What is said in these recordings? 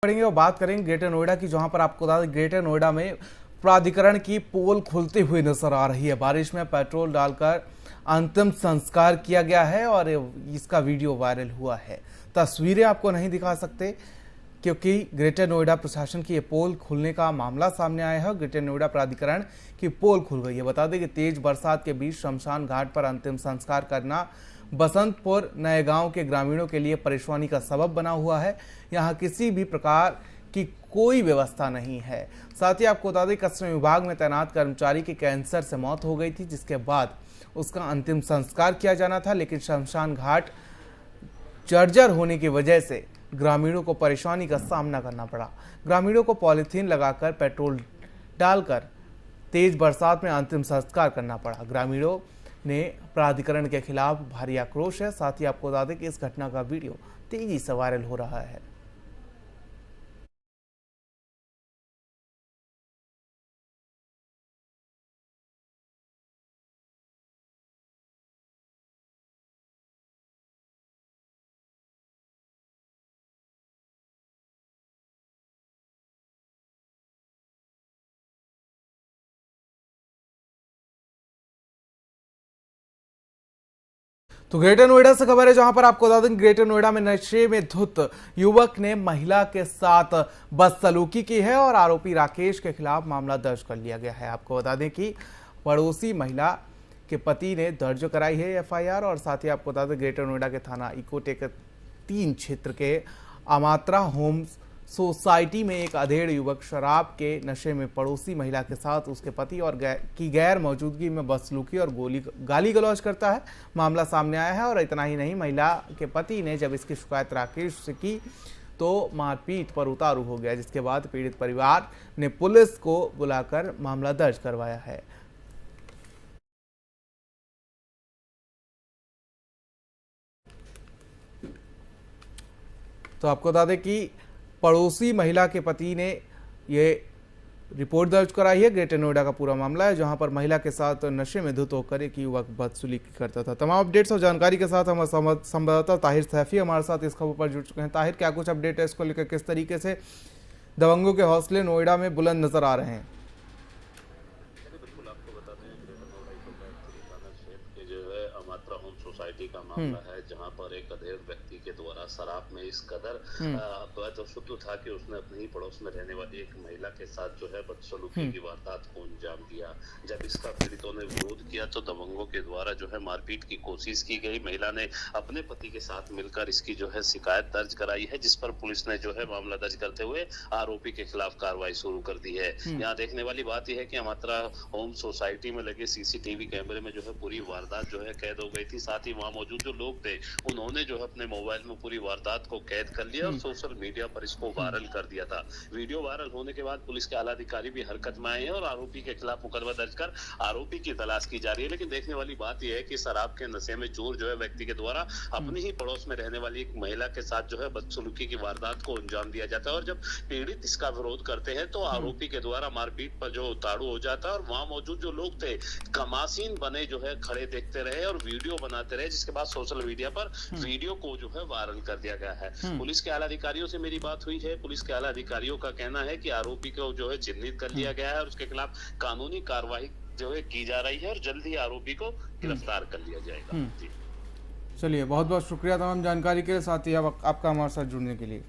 पढ़ेंगे और बात करेंगे ग्रेटर नोएडा की, जहां पर आपको बता दें ग्रेटर नोएडा में प्राधिकरण की पोल खुलती हुई नजर आ रही है। बारिश में पेट्रोल डालकर अंतिम संस्कार किया गया है और इसका वीडियो वायरल हुआ है। तस्वीरें आपको नहीं दिखा सकते क्योंकि ग्रेटर नोएडा प्रशासन की ये पोल खुलने का मामला सामने आया है। ग्रेटर नोएडा प्राधिकरण की पोल खुल गई है। बता दें कि तेज बरसात के बीच शमशान घाट पर अंतिम संस्कार करना बसंतपुर नए गांव के ग्रामीणों के लिए परेशानी का सबब बना हुआ है। यहां किसी भी प्रकार की कोई व्यवस्था नहीं है। साथ ही आपको बता दें कस्टम विभाग में तैनात कर्मचारी की कैंसर से मौत हो गई थी, जिसके बाद उसका अंतिम संस्कार किया जाना था, लेकिन शमशान घाट जर्जर होने की वजह से ग्रामीणों को परेशानी का सामना करना पड़ा। ग्रामीणों को पॉलीथीन लगाकर पेट्रोल डालकर तेज बरसात में अंतिम संस्कार करना पड़ा। ग्रामीणों ने प्राधिकरण के खिलाफ भारी आक्रोश है। साथ ही आपको बता दें कि इस घटना का वीडियो तेजी से वायरल हो रहा है। तो ग्रेटर नोएडा से खबर है, जहां पर आपको बता दें ग्रेटर नोएडा में नशे में धुत युवक ने महिला के साथ बदसलूकी की है और आरोपी राकेश के खिलाफ मामला दर्ज कर लिया गया है। आपको बता दें कि पड़ोसी महिला के पति ने दर्ज कराई है एफआईआर। और साथ ही आपको बता दें ग्रेटर नोएडा के थाना इकोटेक 3 क्षेत्र के अमात्रा होम्स सोसाइटी में एक अधेड़ युवक शराब के नशे में पड़ोसी महिला के साथ उसके पति और की गैर मौजूदगी में बदसलूकी और गाली गलौज करता है। मामला सामने आया है और इतना ही नहीं, महिला के पति ने जब इसकी शिकायत राकेश से की तो मारपीट पर उतारू हो गया, जिसके बाद पीड़ित परिवार ने पुलिस को बुलाकर मामला दर्ज करवाया है। तो आपको बता दें कि पड़ोसी महिला के पति ने ये रिपोर्ट दर्ज कराई है। ग्रेटर नोएडा का पूरा मामला है, जहां पर महिला के साथ नशे में धुत होकर एक युवक बदसलूकी करता था। तमाम अपडेट्स और जानकारी के साथ हमारे संवाददाता ताहिर सैफी हमारे साथ इस खबर पर जुड़ चुके हैं। ताहिर, क्या कुछ अपडेट है इसको लेकर? किस तरीके से दबंगों के हौसले नोएडा में बुलंद नजर आ रहे हैं? अमात्रा होम सोसाइटी का मामला है, जहां पर एक अधेड़ व्यक्ति के द्वारा शराब में इस कदर शुद्ध था कि उसने अपने ही पड़ोस में रहने वाली एक महिला के साथ जो है बदसलूकी की वारदात को अंजाम दिया। जब इसका पीड़ितों ने विरोध किया तो दबंगों के द्वारा जो है मारपीट की कोशिश की गई। महिला ने अपने पति के साथ मिलकर इसकी जो है शिकायत दर्ज कराई है, जिस पर पुलिस ने जो है मामला दर्ज करते हुए आरोपी के खिलाफ कार्रवाई शुरू कर दी है। यहाँ देखने वाली बात यह है कि अमात्रा होम सोसाइटी में लगे सीसीटीवी कैमरे में जो है पूरी वारदात जो है कैद हो गई थी। साथ ही वहां मौजूद जो लोग थे उन्होंने जो है अपने मोबाइल में पूरी वारदात को कैद कर लिया और सोशल मीडिया पर इसको वायरल कर दिया था। वीडियो वायरल होने के बाद पुलिस के आला अधिकारी भी हरकत में आए हैं और आरोपी के खिलाफ मुकदमा दर्ज कर आरोपी की तलाश की जा रही है। लेकिन देखने वाली बात यह है कि शराब के नशे में चूर जो है व्यक्ति के द्वारा अपनी ही पड़ोस में रहने वाली एक महिला के साथ जो है बदसलूकी की वारदात को अंजाम दिया जाता है और जब पीड़ित इसका विरोध करते हैं तो आरोपी के द्वारा मारपीट पर जो उतारू हो जाता है और वहां मौजूद जो लोग थे कमासीन बने जो है खड़े देखते रहे और वीडियो बनाते रहे, जिसके बाद सोशल मीडिया पर वीडियो को जो है वायरल कर दिया गया है। पुलिस के आला अधिकारियों से मेरी बात हुई है। पुलिस के आला अधिकारियों का कहना है कि आरोपी को जो है चिन्हित कर लिया गया है और उसके खिलाफ कानूनी कार्रवाई जो है की जा रही है और जल्द ही आरोपी को गिरफ्तार कर लिया जाएगा। जी चलिए, बहुत बहुत शुक्रिया तमाम जानकारी के साथ ही आपका हमारे साथ जुड़ने के लिए।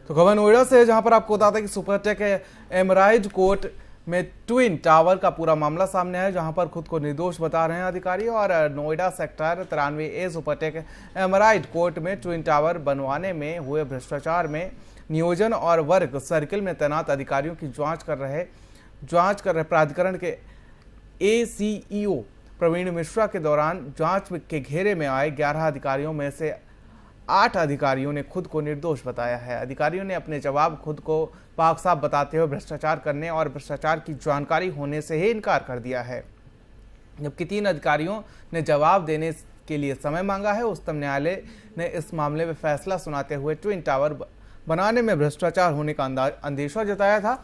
तो खबर नोएडा से है, जहां पर आपको बताता है कि सुपरटेक एमराइज कोर्ट में ट्विन टावर का पूरा मामला सामने है, जहां पर खुद को निर्दोष बता रहे हैं अधिकारी। और Noida sector 93A Supertech Emerald court में ट्विन टावर बनवाने में हुए भ्रष्टाचार में नियोजन और वर्ग सर्किल में तैनात अधिकारियों की जांच कर रहे प्राधिकरण के ACEO प्रवीण मिश्रा के दौरान जांच के घेरे में आए 11 अधिकारियों में से 8 अधिकारियों ने खुद को निर्दोष बताया है। अधिकारियों ने अपने जवाब खुद को पाक साफ बताते हुए भ्रष्टाचार करने और भ्रष्टाचार की जानकारी होने से ही इनकार कर दिया है। जबकि 3 अधिकारियों ने जवाब देने के लिए समय मांगा है। उच्चतम न्यायालय ने इस मामले में फैसला सुनाते हुए ट्विन टावर बनाने में भ्रष्टाचार होने का अंदेशा जताया था।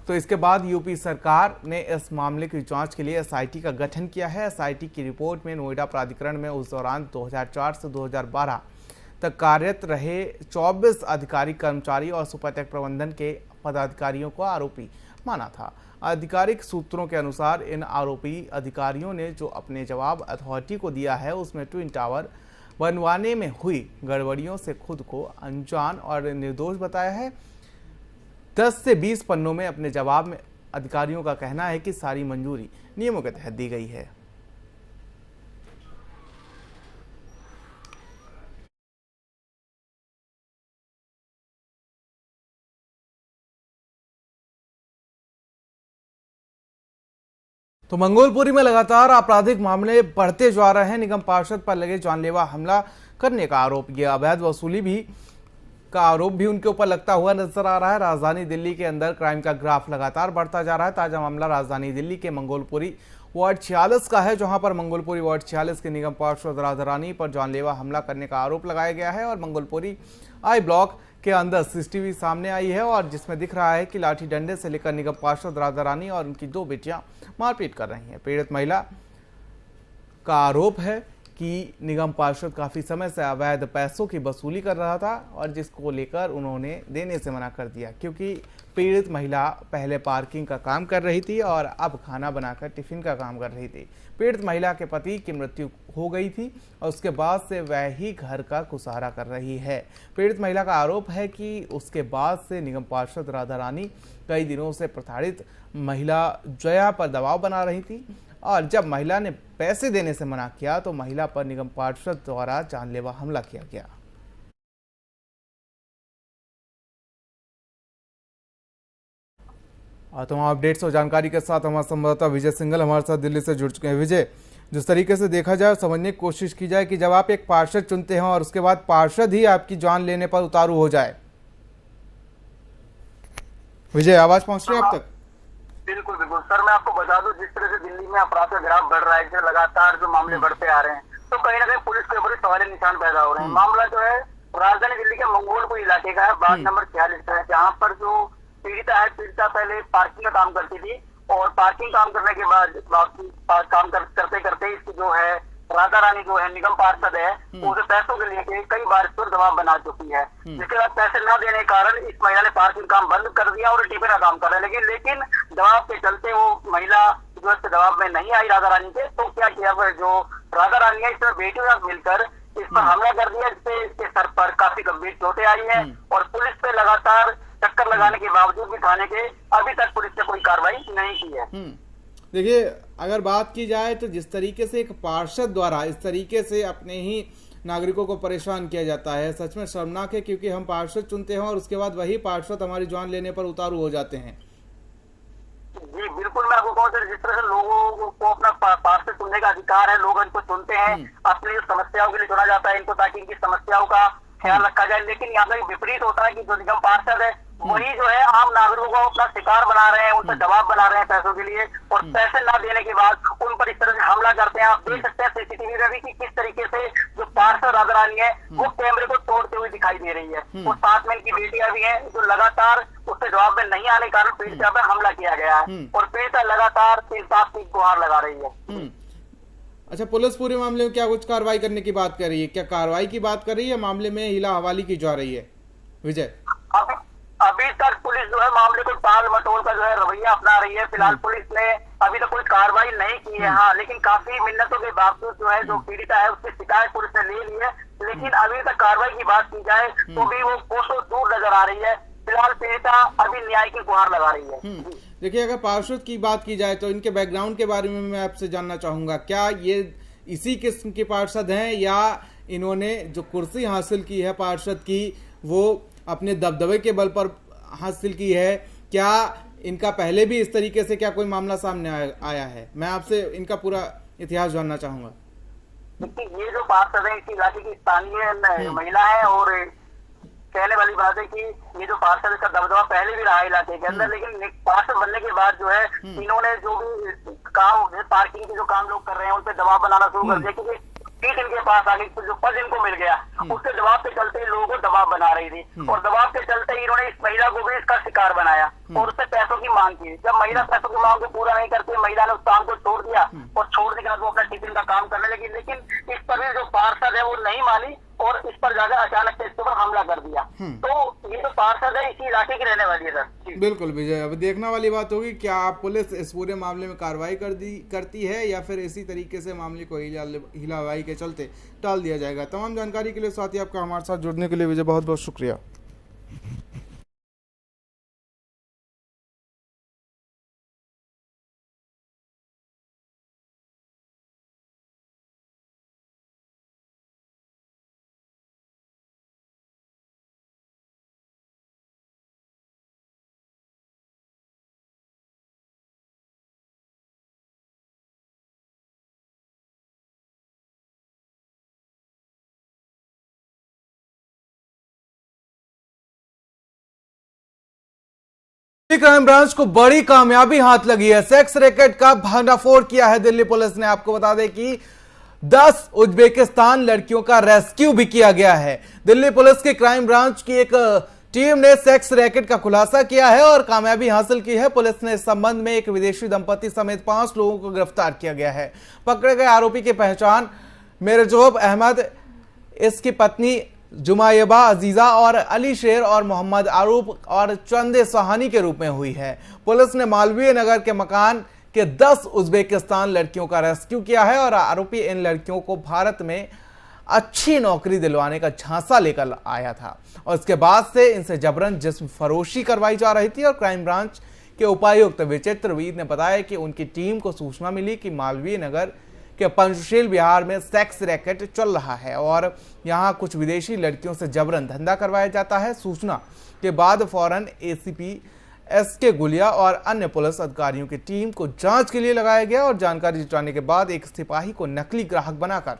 तो इसके बाद यूपी सरकार ने इस मामले की जांच के लिए एसआईटी का गठन किया है। एसआईटी की रिपोर्ट में नोएडा प्राधिकरण में उस दौरान 2004 से 2012 तक कार्यरत रहे 24 अधिकारी, कर्मचारी और सुपरटेक प्रबंधन के पदाधिकारियों को आरोपी माना था। आधिकारिक सूत्रों के अनुसार इन आरोपी अधिकारियों ने जो अपने जवाब अथॉरिटी को दिया है उसमें ट्विन टावर बनवाने में हुई गड़बड़ियों से खुद को अनजान और निर्दोष बताया है। 10 से 20 पन्नों में अपने जवाब में अधिकारियों का कहना है कि सारी मंजूरी नियमों के तहत दी गई है। तो मंगोलपुरी में लगातार आपराधिक मामले बढ़ते जा रहे हैं। निगम पार्षद पर लगे जानलेवा हमला करने का आरोप, यह अवैध वसूली का आरोप भी उनके ऊपर लगता हुआ नजर आ रहा है। राजधानी दिल्ली के अंदर क्राइम का ग्राफ लगातार बढ़ता जा रहा है। ताजा मामला राजधानी दिल्ली के मंगोलपुरी वार्ड 46 का है, जहां पर मंगोलपुरी वार्ड 46 के निगम पार्षद राधा रानी पर जानलेवा हमला करने का आरोप लगाया गया है। और मंगोलपुरी आई ब्लॉक के अंदर सीसीटीवी सामने आई है और जिसमें दिख रहा है कि लाठी डंडे से लेकर निगम पार्षद राधा रानी और उनकी 2 बेटियां मारपीट कर रही हैं। पीड़ित महिला का आरोप है कि निगम पार्षद काफी समय से अवैध पैसों की वसूली कर रहा था और जिसको लेकर उन्होंने देने से मना कर दिया, क्योंकि पीड़ित महिला पहले पार्किंग का काम कर रही थी और अब खाना बनाकर टिफिन का काम कर रही थी। पीड़ित महिला के पति की मृत्यु हो गई थी और उसके बाद से वह ही घर का गुजारा कर रही है। पीड़ित महिला का आरोप है कि उसके बाद से निगम पार्षद राधा रानी कई दिनों से प्रताड़ित महिला जया पर दबाव बना रही थी और जब महिला ने पैसे देने से मना किया तो महिला पर निगम पार्षद द्वारा जानलेवा हमला किया गया। और तमाम अपडेट्स और जानकारी के साथ हमारे संवाददाता विजय सिंघल हमारे साथ दिल्ली से जुड़ चुके हैं। विजय, जिस तरीके से देखा जाए, समझने की कोशिश की जाए कि जब आप एक पार्षद चुनते हैं और उसके बाद पार्षद ही आपकी जान लेने पर उतारू हो जाए। विजय, आवाज पहुंच रही है अब तक? बिल्कुल बिल्कुल सर, मैं आपको बता दूं, जिस तरह से दिल्ली में अपराध का ग्राफ बढ़ रहा है, लगातार जो मामले बढ़ते आ रहे हैं, तो कहीं ना कहीं पुलिस के ऊपर सवाल निशान पैदा हो रहे हैं। मामला जो है राजधानी दिल्ली के मंगोलपुर इलाके का है, वार्ड नंबर 46 का है, जहाँ पर जो पीड़िता पहले पार्किंग का काम करती थी और पार्किंग काम करने के बाद काम करते करते इसकी जो है राधा रानी जो है निगम पार्षद है, उसे पैसों के लिए कई बार इस पर दबाव बना चुकी है। जिसके बाद पैसे न देने के कारण इस महिला ने पार्किंग काम बंद कर दिया और टिफिन का काम कर रहा है। लेकिन दबाव के चलते वो महिला जो है दबाव में नहीं आई राधा रानी के, तो क्या किया जो राधा रानी है इसमें बेटियों के साथ मिलकर इस पर हमला कर दिया, जिससे इसके सर पर काफी गंभीर चोटें आई है और पुलिस पे लगातार चक्कर लगाने के बावजूद भी थाने के अभी तक पुलिस ने कोई कार्रवाई नहीं की है। देखिए, अगर बात की जाए तो जिस तरीके से एक पार्षद द्वारा इस तरीके से अपने ही नागरिकों को परेशान किया जाता है, सच में शर्मनाक है, क्योंकि हम पार्षद चुनते हैं और उसके बाद वही पार्षद हमारी जान लेने पर उतारू हो जाते हैं। जी बिल्कुल, मैं आपको कहूँ सर, जिस तरह से लोगों को अपना पार्षद चुनने का अधिकार है, लोग इनको चुनते हैं, अपनी समस्याओं के लिए चुना जाता है इनको, ताकि इनकी समस्याओं का ख्याल रखा जाए। लेकिन यहाँ पर विपरीत होता है कि जो निगम पार्षद है वही जो है आम नागरिकों को अपना शिकार बना रहे हैं, उन पर दबाव बना रहे हैं पैसों के लिए, और पैसे ना देने के बाद उन पर इस तरह से हमला करते हैं। आप देख सकते हैं सीसीटीवी में भी कि किस तरीके से जो पार्षद राधा रानी है वो कैमरे को तोड़ते हुए दिखाई दे रही है और साथ में इनकी बेटियां भी हैं जो लगातार उससे जवाब में नहीं आने के कारण पीड़िता पर हमला किया गया है और पीड़िता लगातार इंसाफ की गुहार लगा रही है। अच्छा, पुलिस पूरे मामले में क्या कुछ कार्रवाई करने की बात कर रही है? क्या कार्रवाई की बात कर रही है, मामले में हिला हवाली की जा रही है? विजय, अभी तक पुलिस जो है मामले को टाल मटोल का जो है रवैया अपना रही है। फिलहाल पुलिस ने अभी तक कोई कार्रवाई नहीं की है। हाँ, लेकिन काफी मिन्नतों के बावजूद जो है जो पीड़िता है उसकी शिकायत पुलिस ने ले ली है, लेकिन अभी तक कार्रवाई की बात की जाए तो भी वो कोसों दूर नजर आ रही है। फिलहाल पीड़िता अभी न्याय की गुहार लगा रही है। देखिए, अगर पार्षद की बात की जाए तो इनके बैकग्राउंड के बारे में मैं आपसे जानना चाहूंगा, क्या ये इसी किस्म के पार्षद हैं या इन्होंने जो कुर्सी हासिल की है पार्षद की वो अपने दबदबे के बल पर हासिल की है? क्या इनका पहले भी इस तरीके से क्या कोई मामला सामने आया है? मैं आपसे इनका पूरा इतिहास जानना चाहूंगा। क्योंकि ये जो पार्षद है इस इलाके की स्थानीय महिला है, और कहने वाली बात है कि ये जो पार्षद इसका दबदबा पहले भी रहा इलाके के अंदर, लेकिन पार्षद बनने के बाद जो है इन्होंने जो भी काम पार्किंग के जो काम लोग कर रहे हैं उन पे दबाव बनाना शुरू कर दिया, क्योंकि सीट इनके पास आगे जो पद इनको मिल गया उसके दबाव के चलते ही लोगों को दबाव बना रही थी, और दबाव के चलते ही इन्होंने इस महिला को भी इसका शिकार बनाया और उससे पैसों की मांग की। जब महिला पैसों की मांग को पूरा नहीं करती, महिला ने उस काम को छोड़ दिया और छोड़ने के बाद वो अपना टिफिन का काम करने लगी, लेकिन इस पर भी जो पार्षद है वो नहीं मानी और इस पर जाकर अचानक से इसके ऊपर हमला कर दिया। तो ये तो पार्षद है इसी इलाके की रहने वाली है सर। बिल्कुल विजय, अब देखने वाली बात होगी क्या पुलिस इस पूरे मामले में कार्रवाई करती है या फिर इसी तरीके से मामले को हिलावाई के चलते टाल दिया जाएगा। तमाम जानकारी के लिए साथी आपका हमारे साथ जुड़ने के लिए विजय बहुत बहुत शुक्रिया। क्राइम ब्रांच को बड़ी कामयाबी हाथ लगी है। सेक्स रैकेट का भंडाफोड़ किया है दिल्ली पुलिस ने। आपको बता दें कि 10 उज्बेकिस्तान लड़कियों का रेस्क्यू भी किया गया है। दिल्ली पुलिस की क्राइम ब्रांच की एक टीम ने सेक्स रैकेट का खुलासा किया है और कामयाबी हासिल की है। पुलिस ने इस संबंध में एक विदेशी दंपति समेत 5 लोगों को गिरफ्तार किया गया है। पकड़े गए आरोपी की पहचान मेरजोब अहमद, इसकी पत्नी जुमायबा अजीजा और अली शेर और मोहम्मद आरूफ और चंदे सहानी के रूप में हुई है। पुलिस ने मालवीय नगर के मकान के 10 उज्बेकिस्तान लड़कियों का रेस्क्यू किया है और आरोपी इन लड़कियों को भारत में अच्छी नौकरी दिलवाने का झांसा लेकर आया था और इसके बाद से इनसे जबरन जिस्म फरोशी करवाई जा रही थी। और क्राइम ब्रांच के उपायुक्त विचित्रवीर ने बताया कि उनकी टीम को सूचना मिली कि मालवीय नगर के पंचशील बिहार में सेक्स रैकेट चल रहा है और यहां कुछ विदेशी लड़कियों से जबरन धंधा करवाया जाता है। सूचना के बाद फौरन एसीपी एसके गुलिया और अन्य पुलिस अधिकारियों की टीम को जांच के लिए लगाया गया और जानकारी जुटाने के बाद एक सिपाही को नकली ग्राहक बनाकर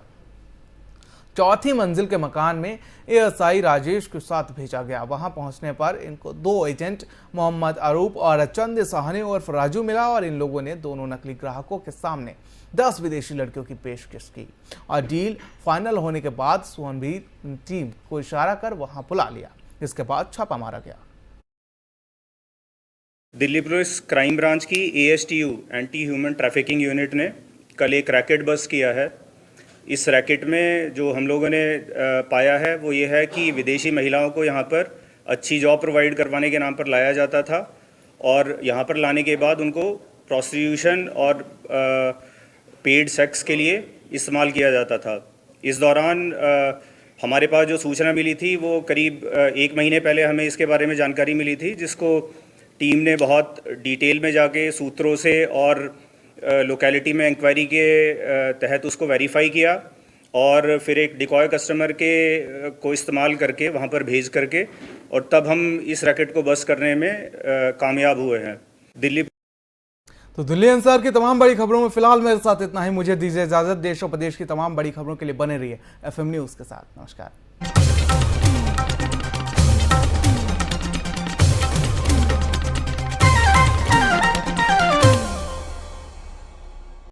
4थी मंजिल के मकान में एएसआई राजेश के साथ भेजा गया। वहां पहुंचने पर इनको 2 एजेंट मोहम्मद आरूफ और चंद सहानी उर्फ राजू मिला और इन लोगों ने दोनों नकली ग्राहकों के सामने 10 विदेशी लड़कियों की पेशकश की और डील फाइनल होने के बाद सोनभीर टीम को इशारा कर वहां बुला लिया। इसके बाद छापा मारा गया। दिल्ली पुलिस क्राइम ब्रांच की ASTU anti human trafficking unit ने कल एक रैकेट बस्ट किया है। इस रैकेट में जो हम लोगों ने पाया है वो ये है कि विदेशी महिलाओं को यहाँ पर अच्छी जॉब प्रोवाइड करवाने के नाम पर लाया जाता था और यहाँ पर लाने के बाद उनको प्रोस्टिट्यूशन और पेड सेक्स के लिए इस्तेमाल किया जाता था। इस दौरान हमारे पास जो सूचना मिली थी वो करीब 1 महीने पहले हमें इसके बारे में जानकारी मिली थी, जिसको टीम ने बहुत डिटेल में जाके सूत्रों से और लोकेलिटी में इंक्वायरी के तहत उसको वेरीफाई किया और फिर एक डिकॉय कस्टमर के को इस्तेमाल करके वहाँ पर भेज करके और तब हम इस रैकेट को बस्ट करने में कामयाब हुए हैं। तो दिल्ली एनसीआर की तमाम बड़ी खबरों में फिलहाल मेरे साथ इतना ही। मुझे दीजिए इजाजत। देश और प्रदेश की तमाम बड़ी खबरों के लिए बने रहिए FM न्यूज़ के साथ। नमस्कार।